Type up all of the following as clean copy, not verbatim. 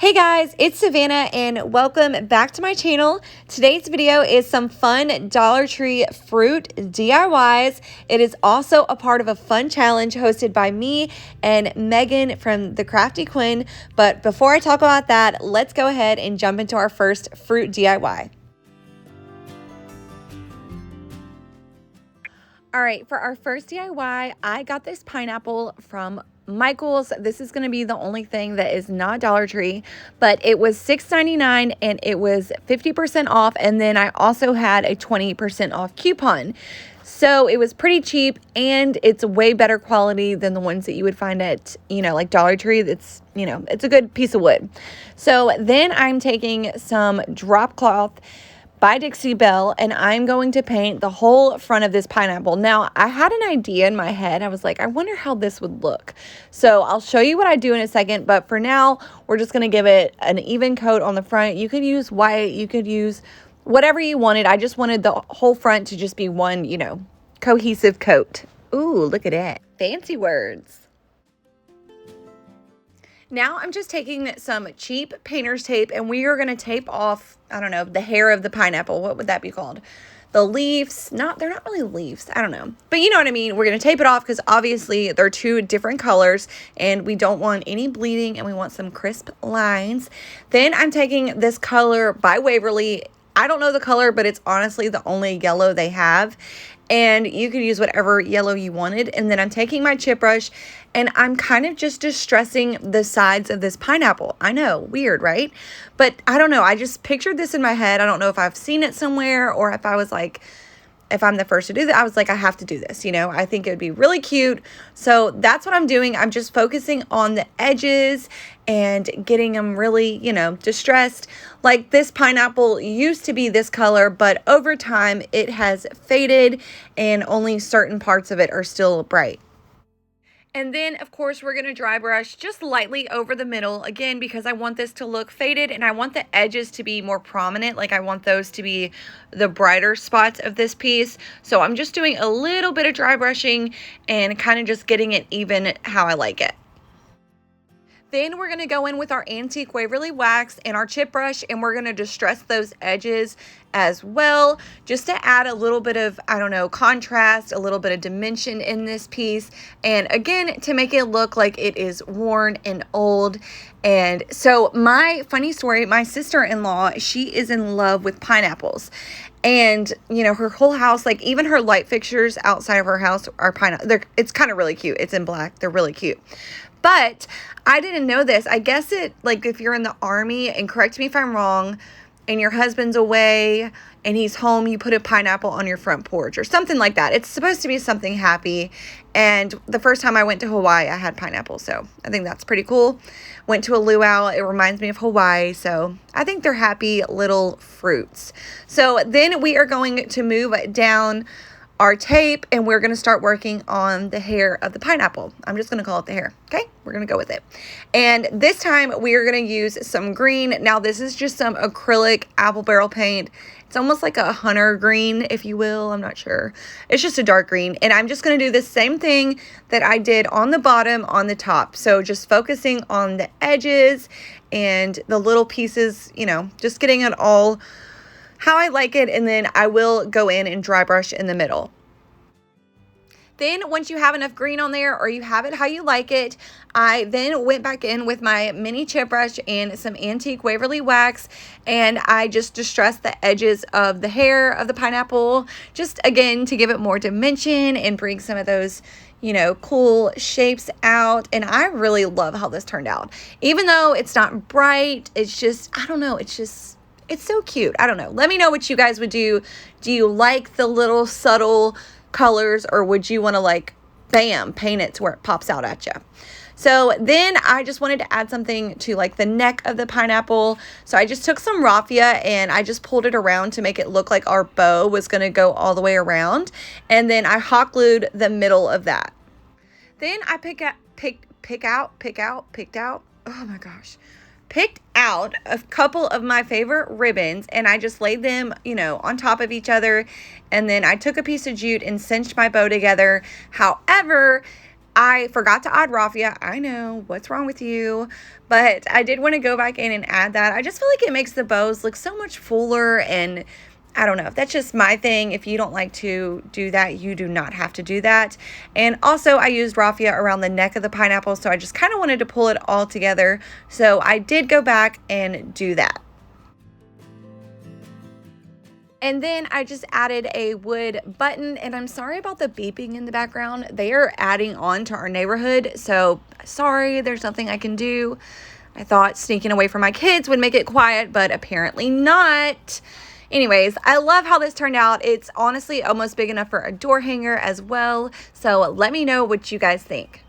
Hey guys, it's Savannah and welcome back to my channel. Today's video is some fun Dollar Tree fruit DIYs. It is also a part of a fun challenge hosted by me and Megan from the Crafty Quinn. But before I talk about that, let's go ahead and jump into our first fruit DIY. All right, for our first DIY, I got this pineapple from Michael's. This is going to be the only thing that is not Dollar Tree, but it was $6.99 and it was 50% off. And then I also had a 20% off coupon. So it was pretty cheap and it's way better quality than the ones that you would find at, like Dollar Tree. It's, it's a good piece of wood. So then I'm taking some drop cloth by Dixie Belle, and I'm going to paint the whole front of this pineapple. Now, I had an idea in my head. I was like, I wonder how this would look. So I'll show you what I do in a second, but for now, we're just gonna give it an even coat on the front. You could use white, you could use whatever you wanted. I just wanted the whole front to just be one, cohesive coat. Ooh, look at it. Fancy words. Now I'm just taking some cheap painter's tape and we are going to tape off, I don't know, the hair of the pineapple. What would that be called? The leaves. They're not really leaves. I don't know. But you know what I mean? We're going to tape it off because obviously they're two different colors and we don't want any bleeding and we want some crisp lines. Then I'm taking this color by Waverly. I don't know the color, but it's honestly the only yellow they have. And you could use whatever yellow you wanted. And then I'm taking my chip brush and I'm kind of just distressing the sides of this pineapple. I know, weird, right? But I don't know. I just pictured this in my head. I don't know if I've seen it somewhere or if I was like, if I'm the first to do that, I was like, I have to do this, I think it would be really cute. So that's what I'm doing. I'm just focusing on the edges and getting them really, distressed. Like this pineapple used to be this color, but over time it has faded and only certain parts of it are still bright. And then, of course, we're going to dry brush just lightly over the middle, again, because I want this to look faded and I want the edges to be more prominent. Like I want those to be the brighter spots of this piece. So I'm just doing a little bit of dry brushing and kind of just getting it even how I like it. Then we're going to go in with our antique Waverly wax and our chip brush and we're going to distress those edges as well, just to add a little bit of, contrast, a little bit of dimension in this piece. And again, to make it look like it is worn and old. And so my funny story, my sister-in-law, she is in love with pineapples. And, her whole house, like even her light fixtures outside of her house are pineapple. It's kind of really cute. It's in black. They're really cute. But I didn't know this. I guess if you're in the army, and correct me if I'm wrong, and your husband's away and he's home, you put a pineapple on your front porch or something like that. It's supposed to be something happy. And the first time I went to Hawaii, I had pineapple. So I think that's pretty cool. Went to a luau. It reminds me of Hawaii. So I think they're happy little fruits. So then we are going to move down our tape and we're going to start working on the hair of the pineapple. I'm just going to call it the hair. Okay, we're going to go with it. And this time we are going to use some green. Now this is just some acrylic apple barrel paint. It's almost like a hunter green, if you will. I'm not sure. It's just a dark green. And I'm just going to do the same thing that I did on the bottom on the top. So just focusing on the edges and the little pieces, just getting it all how I like it, and then I will go in and dry brush in the middle. Then once you have enough green on there, or you have it how you like it, I then went back in with my mini chip brush and some antique Waverly wax, and I just distressed the edges of the hair of the pineapple, just again to give it more dimension and bring some of those cool shapes out. And I really love how this turned out. Even though it's not bright, it's just, I don't know, it's so cute. I don't know. Let me know what you guys would do. Do you like the little subtle colors, or would you want to bam, paint it to where it pops out at you? So then I just wanted to add something to the neck of the pineapple. So I just took some raffia and I just pulled it around to make it look like our bow was going to go all the way around. And then I hot glued the middle of that. Then I picked out a couple of my favorite ribbons and I just laid them, on top of each other. And then I took a piece of jute and cinched my bow together. However, I forgot to add raffia. I know, what's wrong with you? But I did want to go back in and add that. I just feel like it makes the bows look so much fuller, and I don't know, if that's just my thing. If you don't like to do that, you do not have to do that. And also I used raffia around the neck of the pineapple, so I just kind of wanted to pull it all together. So I did go back and do that. And then I just added a wood button, and I'm sorry about the beeping in the background. They are adding on to our neighborhood, so sorry, there's nothing I can do. I thought sneaking away from my kids would make it quiet, but apparently not. Anyways, I love how this turned out. It's honestly almost big enough for a door hanger as well, so let me know what you guys think.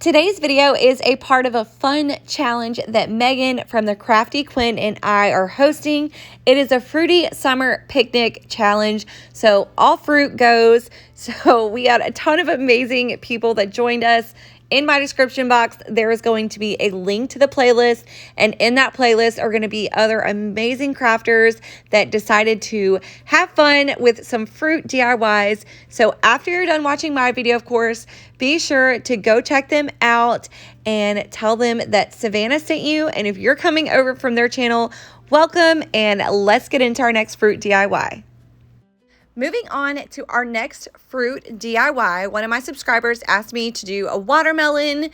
Today's video is a part of a fun challenge that Megan from the Crafty Quinn and I are hosting. It is a fruity summer picnic challenge, so all fruit goes. So we had a ton of amazing people that joined us. In my description box, there is going to be a link to the playlist, and in that playlist are going to be other amazing crafters that decided to have fun with some fruit DIYs. So after you're done watching my video, of course, be sure to go check them out and tell them that Savannah sent you. And if you're coming over from their channel, welcome, and let's get into our next fruit DIY. Moving on to our next fruit DIY, one of my subscribers asked me to do a watermelon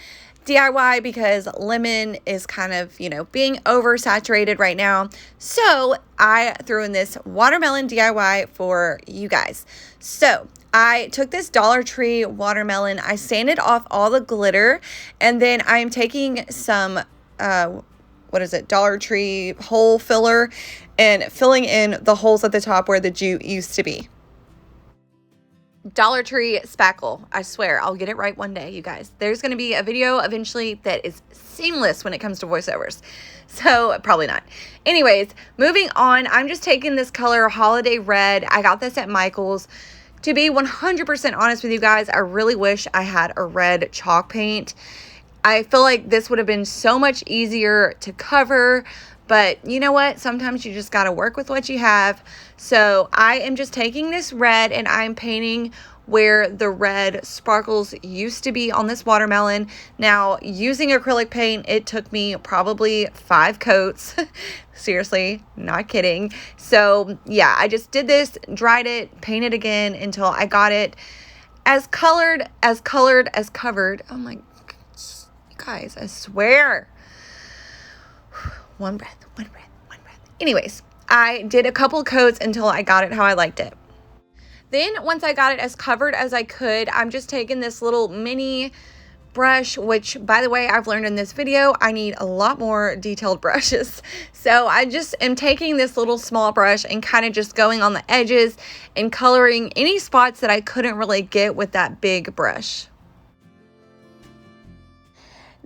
DIY because lemon is kind of, being oversaturated right now. So I threw in this watermelon DIY for you guys. So I took this Dollar Tree watermelon, I sanded off all the glitter, and then I'm taking some, Dollar Tree hole filler and filling in the holes at the top where the jute used to be. Dollar Tree spackle. I swear I'll get it right one day, you guys. There's going to be a video eventually that is seamless when it comes to voiceovers. So probably not. Anyways, moving on. I'm just taking this color Holiday Red. I got this at Michael's. To be 100% honest with you guys, I really wish I had a red chalk paint. I feel like this would have been so much easier to cover. But you know what? Sometimes you just got to work with what you have. So I am just taking this red and I'm painting where the red sparkles used to be on this watermelon. Now, using acrylic paint, it took me probably 5 coats. Seriously, not kidding. So yeah, I just did this, dried it, painted again until I got it as colored as covered. Oh my guys, I swear. One breath. Anyways, I did a couple coats until I got it how I liked it. Then once I got it as covered as I could, I'm just taking this little mini brush, which by the way, I've learned in this video, I need a lot more detailed brushes. So I just am taking this little small brush and kind of just going on the edges and coloring any spots that I couldn't really get with that big brush.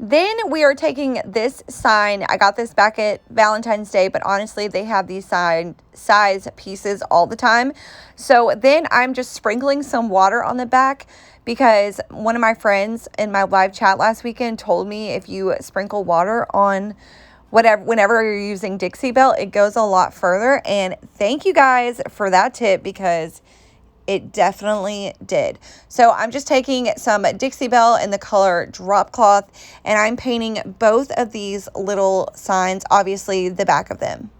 Then we are taking this sign. I got this back at Valentine's Day, but honestly, they have these size pieces all the time. So then I'm just sprinkling some water on the back because one of my friends in my live chat last weekend told me if you sprinkle water on whenever you're using Dixie Belt, it goes a lot further. And thank you guys for that tip because it definitely did. So I'm just taking some Dixie Belle in the color Drop Cloth, and I'm painting both of these little signs, obviously the back of them.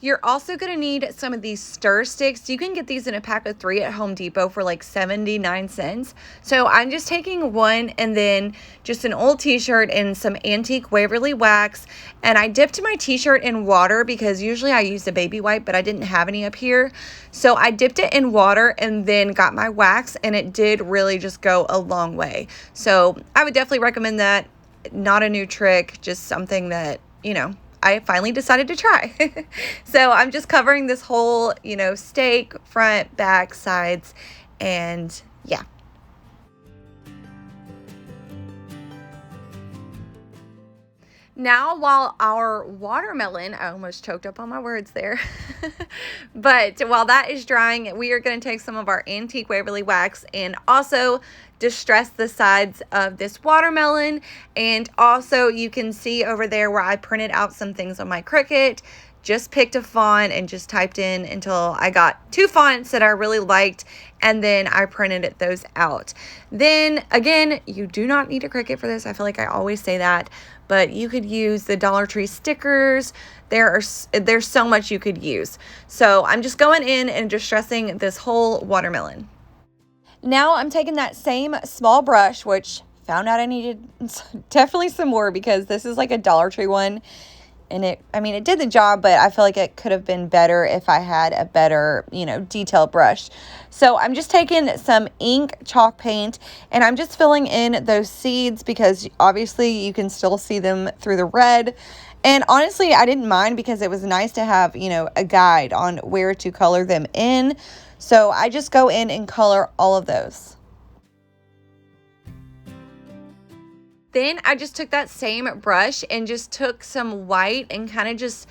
You're also going to need some of these stir sticks. You can get these in a pack of 3 at Home Depot for like 79 cents. So I'm just taking one and then just an old t-shirt and some antique Waverly wax. And I dipped my t-shirt in water because usually I use a baby wipe, but I didn't have any up here. So I dipped it in water and then got my wax, and it did really just go a long way. So I would definitely recommend that. Not a new trick, just something that, I finally decided to try. So I'm just covering this whole, stake, front, back, sides, and yeah. Now, while our watermelon, I almost choked up on my words there, but while that is drying, we are going to take some of our antique Waverly wax and also distress the sides of this watermelon. And also you can see over there where I printed out some things on my Cricut, just picked a font and just typed in until I got 2 fonts that I really liked, and then I printed those out. Then again, you do not need a Cricut for this. I feel like I always say that, but you could use the Dollar Tree stickers. There's so much you could use. So I'm just going in and distressing this whole watermelon. Now I'm taking that same small brush, which found out I needed definitely some more because this is like a Dollar Tree one. And it did the job, but I feel like it could have been better if I had a better, detailed brush. So I'm just taking some ink chalk paint and I'm just filling in those seeds because obviously you can still see them through the red. And honestly, I didn't mind because it was nice to have, a guide on where to color them in. So I just go in and color all of those. Then I just took that same brush and just took some white and kind of just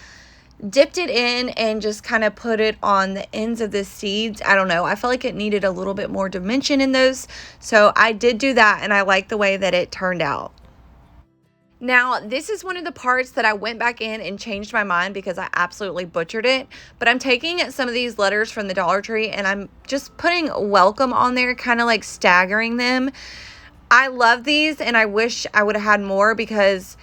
dipped it in and just kind of put it on the ends of the seeds. I don't know. I felt like it needed a little bit more dimension in those. So I did do that and I like the way that it turned out. Now, this is one of the parts that I went back in and changed my mind because I absolutely butchered it. But I'm taking some of these letters from the Dollar Tree and I'm just putting welcome on there, kind of like staggering them. I love these and I wish I would have had more because,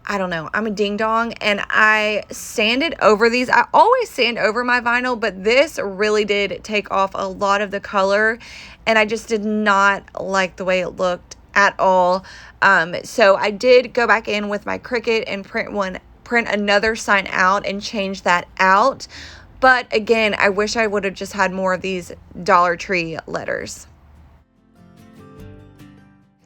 I don't know, I'm a ding dong and I sanded over these. I always sand over my vinyl, but this really did take off a lot of the color and I just did not like the way it looked at all. So I did go back in with my Cricut and print another sign out and change that out. But again, I wish I would have just had more of these Dollar Tree letters.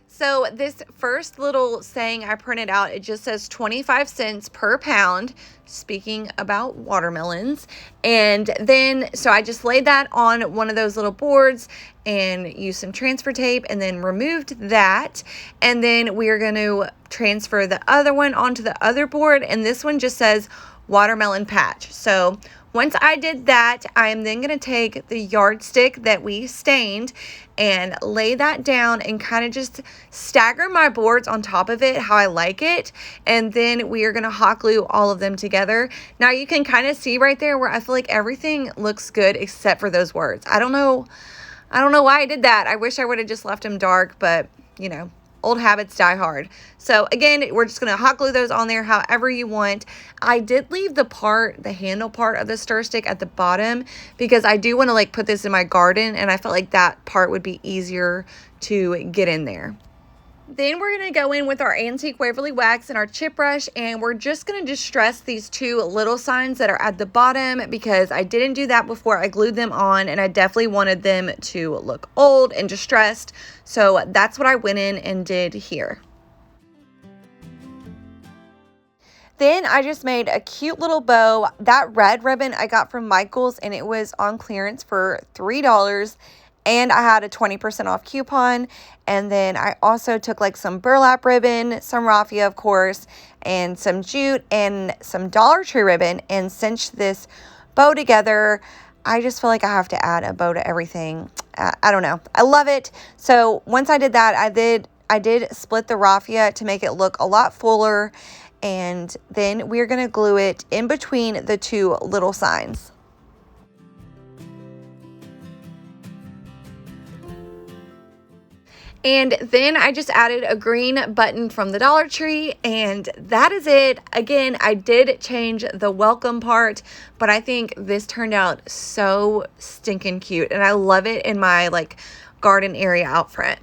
So this first little saying I printed out, it just says 25 cents per pound, speaking about watermelons. And then, so I just laid that on one of those little boards and used some transfer tape and then removed that. And then we are going to transfer the other one onto the other board. And this one just says watermelon patch. So once I did that, I am then going to take the yardstick that we stained and lay that down and kind of just stagger my boards on top of it how I like it. And then we are going to hot glue all of them together. Now you can kind of see right there where I feel like everything looks good except for those words. I don't know why I did that. I wish I would have just left them dark, but old habits die hard. So again, we're just going to hot glue those on there however you want. I did leave the handle part of the stir stick at the bottom because I do want to put this in my garden and I felt like that part would be easier to get in there. Then we're going to go in with our antique Waverly wax and our chip brush and we're just going to distress these 2 little signs that are at the bottom because I didn't do that before I glued them on and I definitely wanted them to look old and distressed. So that's what I went in and did here. Then I just made a cute little bow. That red ribbon I got from Michael's and it was on clearance for $3. And I had a 20% off coupon. And then I also took some burlap ribbon, some raffia, of course, and some jute and some Dollar Tree ribbon and cinched this bow together. I just feel like I have to add a bow to everything. I don't know. I love it. So once I did that, I did split the raffia to make it look a lot fuller. And then we're going to glue it in between the 2 little signs. And then I just added a green button from the Dollar Tree and that is it. Again, I did change the welcome part, but I think this turned out so stinking cute and I love it in my garden area out front.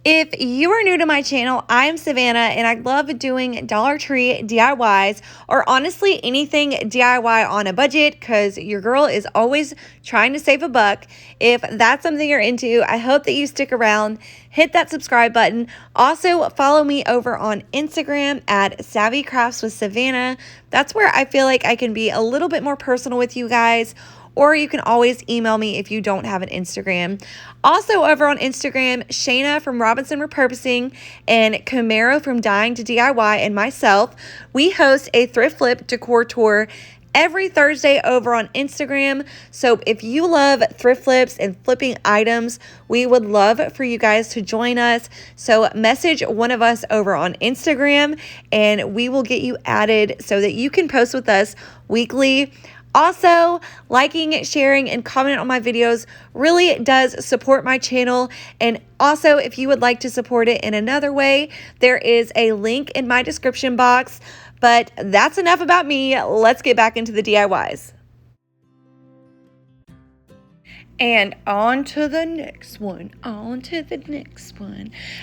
If you are new to my channel, I am Savannah and I love doing Dollar Tree DIYs or honestly anything DIY on a budget because your girl is always trying to save a buck. If that's something you're into, I hope that you stick around. Hit that subscribe button. Also, follow me over on Instagram at Savvy Crafts with Savannah. That's where I feel like I can be a little bit more personal with you guys. Or you can always email me if you don't have an Instagram. Also over on Instagram, Shayna from Robinson Repurposing and Camaro from Dying to DIY and myself, we host a thrift flip decor tour every Thursday over on Instagram. So if you love thrift flips and flipping items, we would love for you guys to join us. So message one of us over on Instagram and we will get you added so that you can post with us weekly. Also, liking, sharing, and commenting on my videos really does support my channel. And also, if you would like to support it in another way, there is a link in my description box. But that's enough about me. Let's get back into the DIYs. And on to the next one.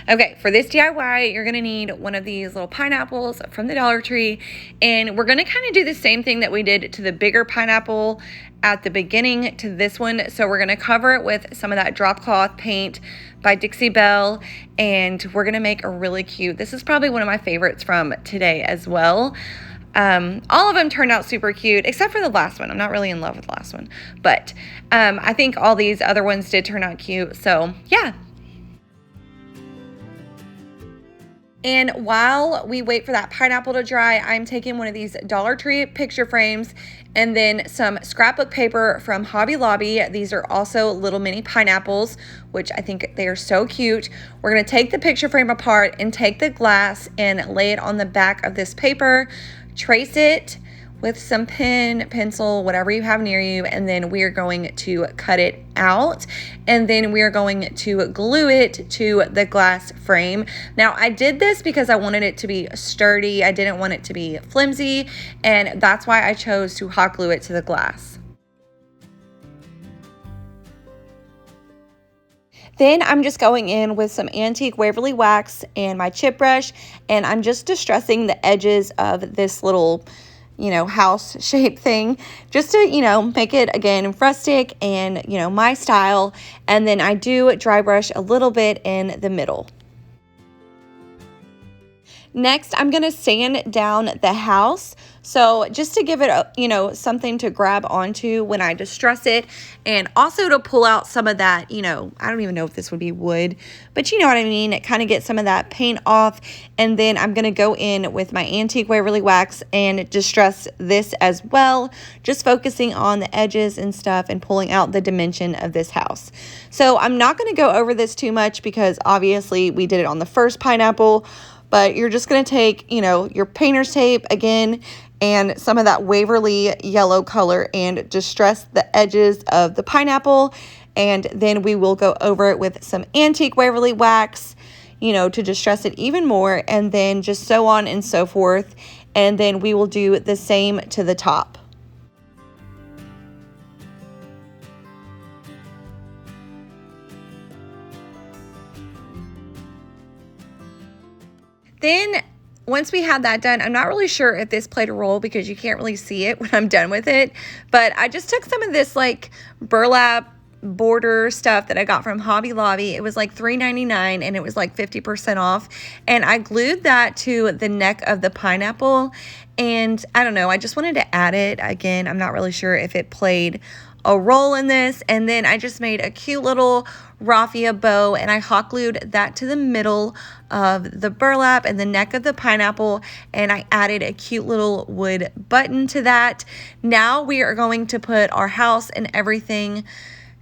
Okay, for this DIY, you're going to need one of these little pineapples from the Dollar Tree. And we're going to kind of do the same thing that we did to the bigger pineapple at the beginning to this one. So we're going to cover it with some of that drop cloth paint by Dixie Belle. And we're going to make a really cute, this is probably one of my favorites from today as well. All of them turned out super cute, except for the last one. I'm not really in love with the last one, but I think all these other ones did turn out cute. So yeah. And while we wait for that pineapple to dry, I'm taking one of these Dollar Tree picture frames and then some scrapbook paper from Hobby Lobby. These are also little mini pineapples, which I think they are so cute. We're gonna take the picture frame apart and take the glass and lay it on the back of this paper. Trace it with some pen, pencil, whatever you have near you, and then we are going to cut it out, and then we are going to glue it to the glass frame. Now, I did this because I wanted it to be sturdy. I didn't want it to be flimsy, and that's why I chose to hot glue it to the glass. Then I'm just going in with some antique Waverly wax and my chip brush, and I'm just distressing the edges of this little, house shape thing just to, make it again rustic and, my style. And then I do dry brush a little bit in the middle. Next, I'm going to sand down the house. So just to give it, something to grab onto when I distress it, and also to pull out some of that, I don't even know if this would be wood, but you know what I mean? It kind of gets some of that paint off. And then I'm going to go in with my antique Waverly wax and distress this as well, just focusing on the edges and stuff and pulling out the dimension of this house. So I'm not going to go over this too much because obviously we did it on the first pineapple. But you're just going to take, your painter's tape again and some of that Waverly yellow color and distress the edges of the pineapple. And then we will go over it with some antique Waverly wax, to distress it even more. And then just so on and so forth. And then we will do the same to the top. Then once we had that done, I'm not really sure if this played a role because you can't really see it when I'm done with it, but I just took some of this like burlap border stuff that I got from Hobby Lobby. It was like $3.99 and it was like 50% off. And I glued that to the neck of the pineapple. And I don't know, I just wanted to add it. Again, I'm not really sure if it played a role in this. And then I just made a cute little raffia bow and I hot glued that to the middle of the burlap and the neck of the pineapple, and I added a cute little wood button to that. Now we are going to put our house and everything.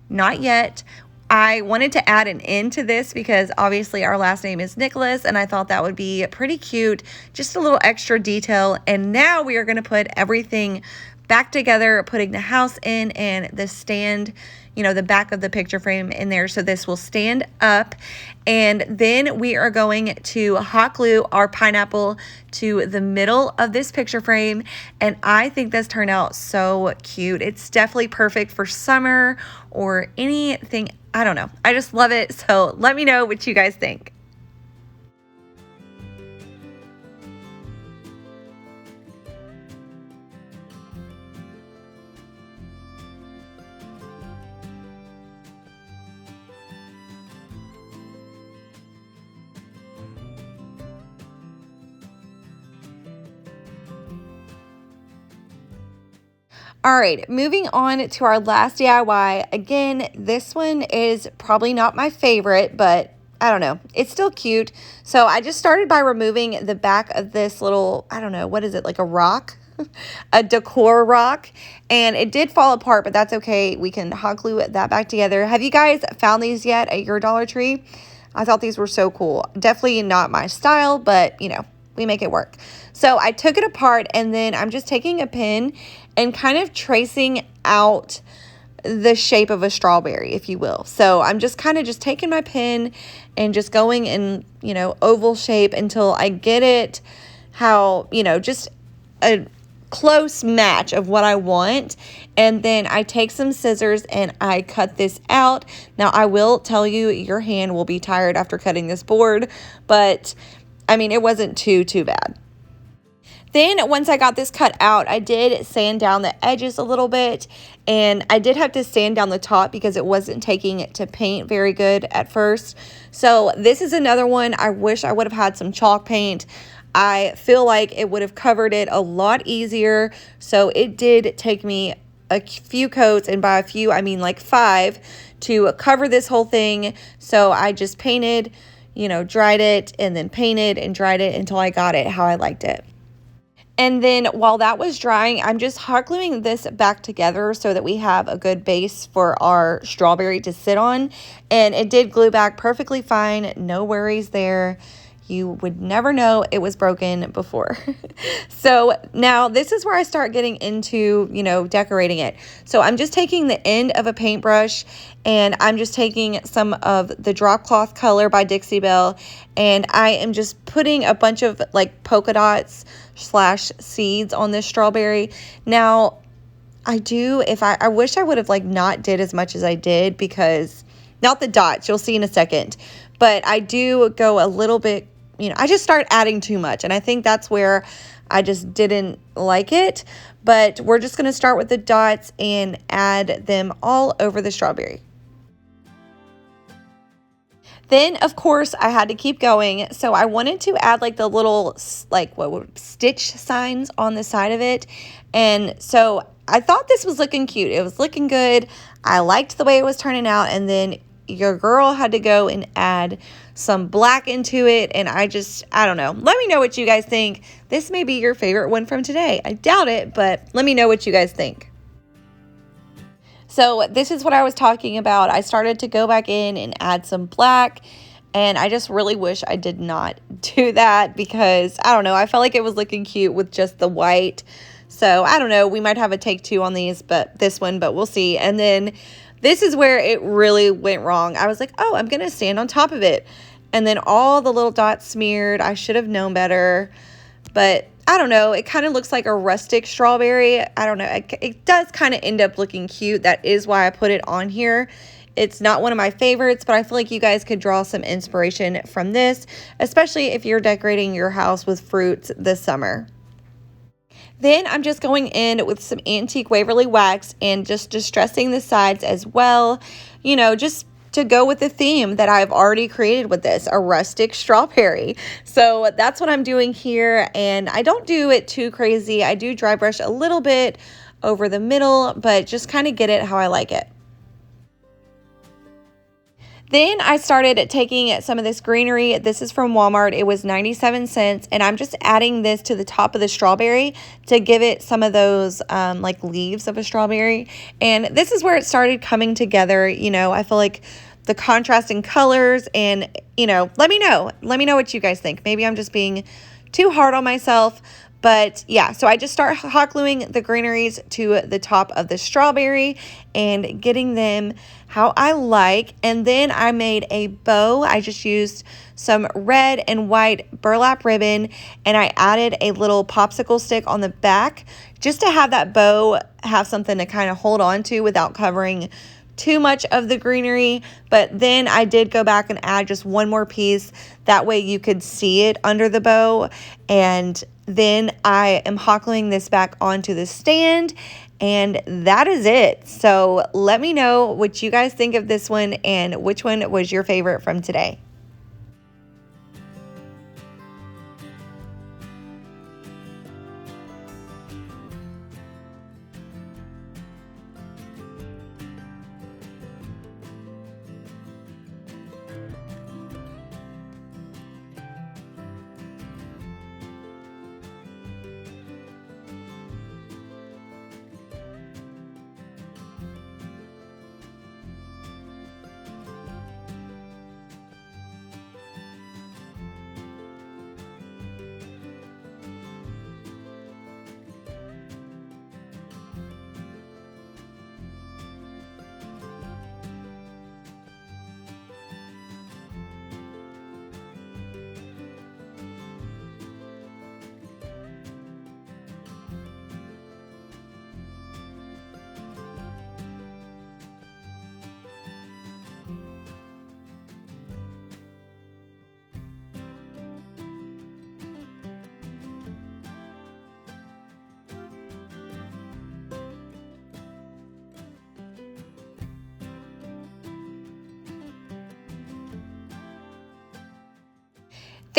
Not yet. I wanted to add an N to this because obviously our last name is Nicholas, and I thought that would be pretty cute, just a little extra detail. And now we are going to put everything back together, putting the house in and the stand, the back of the picture frame in there. So this will stand up. And then we are going to hot glue our pineapple to the middle of this picture frame. And I think this turned out so cute. It's definitely perfect for summer or anything. I don't know. I just love it. So let me know what you guys think. All right, moving on to our last DIY. Again, this one is probably not my favorite, but I don't know. It's still cute. So I just started by removing the back of this little, I don't know, what is it, like a rock? A Decor rock. And it did fall apart, but that's okay. We can hot glue that back together. Have you guys found these yet at your Dollar Tree? I thought these were so cool. Definitely not my style, but you know, we make it work. So I took it apart, and then I'm just taking a pin and kind of tracing out the shape of a strawberry, if you will. So I'm just kind of just taking my pen and just going in, you know, oval shape until I get it how, you know, just a close match of what I want. And then I take some scissors and I cut this out. Now I will tell you, your hand will be tired after cutting this board, but I mean, it wasn't too bad. Then once I got this cut out, I did sand down the edges a little bit, and I did have to sand down the top because it wasn't taking it to paint very good at first. So this is another one. I wish I would have had some chalk paint. I feel like it would have covered it a lot easier. So it did take me a few coats, and by a few, I mean like 5, to cover this whole thing. So I just painted, you know, dried it, and then painted and dried it until I got it how I liked it. And then while that was drying, I'm just hot gluing this back together so that we have a good base for our strawberry to sit on. And it did glue back perfectly fine. No worries there. You would never know it was broken before. So now this is where I start getting into, you know, decorating it. So I'm just taking the end of a paintbrush, and I'm just taking some of the drop cloth color by Dixie Belle, and I am just putting a bunch of like polka dots / seeds on this strawberry. Now I wish I would have like not did as much as I did, because not the dots, you'll see in a second, but I do go a little bit, you know, I just start adding too much, and I think that's where I just didn't like it. But we're just going to start with the dots and add them all over the strawberry. Then, of course, I had to keep going. So I wanted to add like the little, like stitch signs on the side of it. And so I thought this was looking cute. It was looking good. I liked the way it was turning out. And then your girl had to go and add some black into it. And I don't know. Let me know what you guys think. This may be your favorite one from today. I doubt it, but let me know what you guys think. So this is what I was talking about. I started to go back in and add some black, and I just really wish I did not do that, because I don't know, I felt like it was looking cute with just the white. So I don't know, we might have a take 2 on these, but we'll see. And then this is where it really went wrong. I was like, oh, I'm going to stand on top of it. And then all the little dots smeared. I should have known better, but I don't know. It kind of looks like a rustic strawberry. I don't know. It does kind of end up looking cute. That is why I put it on here. It's not one of my favorites, but I feel like you guys could draw some inspiration from this, especially if you're decorating your house with fruits this summer. Then I'm just going in with some antique Waverly wax and just distressing the sides as well, you know, just to go with the theme that I've already created with this, a rustic strawberry. So that's what I'm doing here, and I don't do it too crazy. I do dry brush a little bit over the middle, but just kind of get it how I like it. Then I started taking some of this greenery. This is from Walmart. It was 97 cents, and I'm just adding this to the top of the strawberry to give it some of those like leaves of a strawberry. And this is where it started coming together. You know, I feel like the contrasting colors, and you know, let me know what you guys think. Maybe I'm just being too hard on myself. But yeah, so I just start hot gluing the greeneries to the top of the strawberry and getting them how I like. And then I made a bow. I just used some red and white burlap ribbon, and I added a little popsicle stick on the back just to have that bow have something to kind of hold on to without covering too much of the greenery. But then I did go back and add just one more piece. That way you could see it under the bow. And then I am hot gluing this back onto the stand, and that is it. So let me know what you guys think of this one and which one was your favorite from today.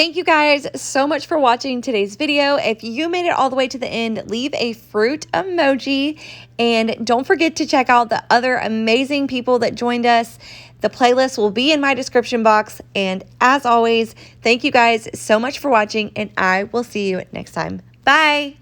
Thank you guys so much for watching today's video. If you made it all the way to the end, leave a fruit emoji. And don't forget to check out the other amazing people that joined us. The playlist will be in my description box. And as always, thank you guys so much for watching, and I will see you next time. Bye.